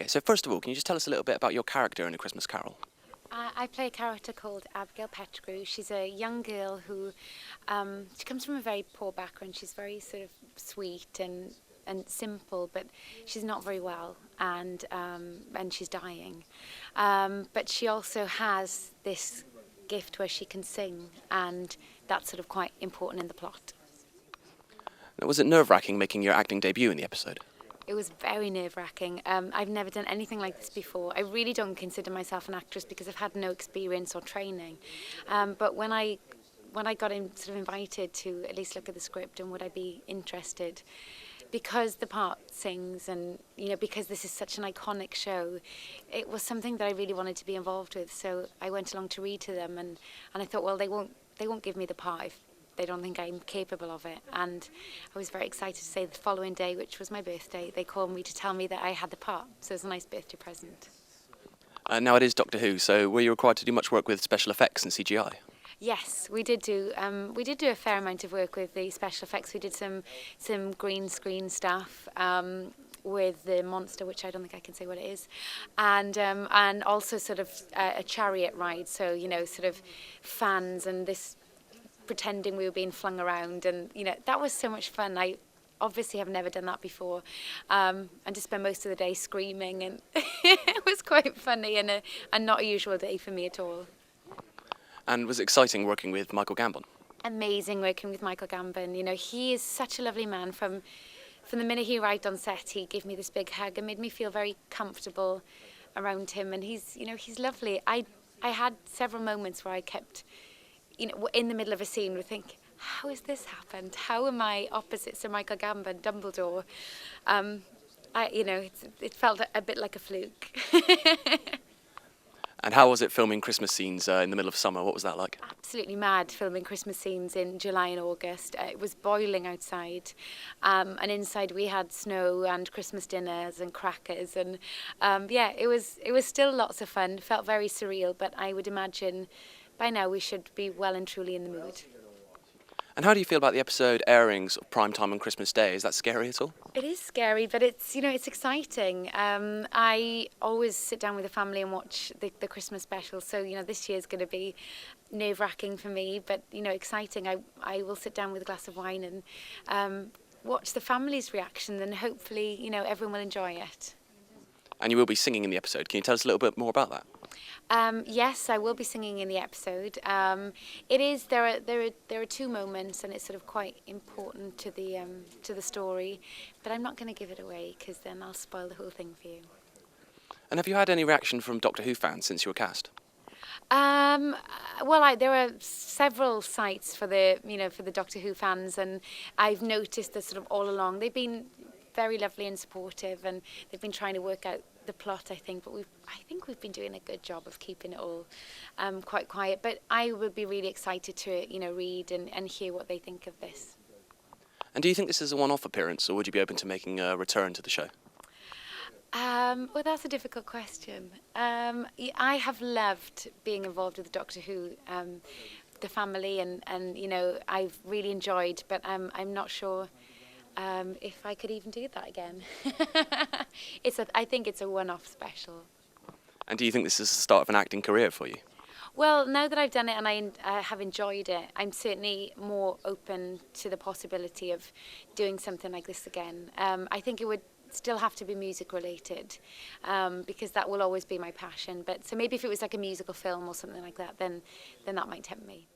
Okay, so first of all, can you just tell us a little bit about your character in A Christmas Carol? I play a character called Abigail Pettigrew. She's a young girl who, she comes from a very poor background. She's very sort of sweet and simple, but she's not very well, and she's dying. But she also has this gift where she can sing, and that's sort of quite important in the plot. Now, was it nerve-wracking making your acting debut in the episode? It was very nerve-wracking. I've never done anything like this before. I really don't consider myself an actress because I've had no experience or training. But when I got sort of invited to at least look at the script and would I be interested, because the part sings and because this is such an iconic show, it was something that I really wanted to be involved with. So I went along to read to them, and I thought, well, they won't give me the part if they don't think I'm capable of it. And I was very excited to say the following day, which was my birthday, they called me to tell me that I had the part. So it was a nice birthday present. Now it is Doctor Who, so were you required to do much work with special effects and CGI? Yes, we did do a fair amount of work with the special effects. We did some green screen stuff with the monster, which I don't think I can say what it is, and also sort of a chariot ride. So sort of fans and this pretending we were being flung around, and that was so much fun. I obviously have never done that before, and to spend most of the day screaming, and it was quite funny and not a usual day for me at all. And was it exciting working with Michael Gambon? Amazing working with Michael Gambon. He is such a lovely man. From the minute he arrived on set, he gave me this big hug and made me feel very comfortable around him, and he's lovely. I had several moments where I kept in the middle of a scene would think, how has this happened? How am I opposite Sir Michael Gambon, Dumbledore? It felt a bit like a fluke. And how was it filming Christmas scenes in the middle of summer? What was that like? Absolutely mad filming Christmas scenes in July and August. It was boiling outside, and inside we had snow and Christmas dinners and crackers, and it was still lots of fun. It felt very surreal, but I would imagine by now we should be well and truly in the mood. And how do you feel about the episode Airings, prime time on Christmas Day? Is that scary at all? It is scary, but it's it's exciting. I always sit down with the family and watch the Christmas special. So this year's going to be nerve-wracking for me, but exciting. I will sit down with a glass of wine and watch the family's reaction, and hopefully everyone will enjoy it. And you will be singing in the episode. Can you tell us a little bit more about that? Yes, I will be singing in the episode. There are two moments, and it's sort of quite important to the story. But I'm not going to give it away because then I'll spoil the whole thing for you. And have you had any reaction from Doctor Who fans since you were cast? Well, there are several sites for the Doctor Who fans, and I've noticed that sort of all along they've been very lovely and supportive, and they've been trying to work out the plot, I think, but I think we've been doing a good job of keeping it all quite quiet. But I would be really excited to read and hear what they think of this. And do you think this is a one-off appearance, or would you be open to making a return to the show? Well, that's a difficult question. I have loved being involved with Doctor Who, the family, and I've really enjoyed, but I'm not sure if I could even do that again. I think it's a one-off special. And do you think this is the start of an acting career for you? Well, now that I've done it and I have enjoyed it, I'm certainly more open to the possibility of doing something like this again. I think it would still have to be music related, because that will always be my passion. But so maybe if it was like a musical film or something like that, then that might tempt me.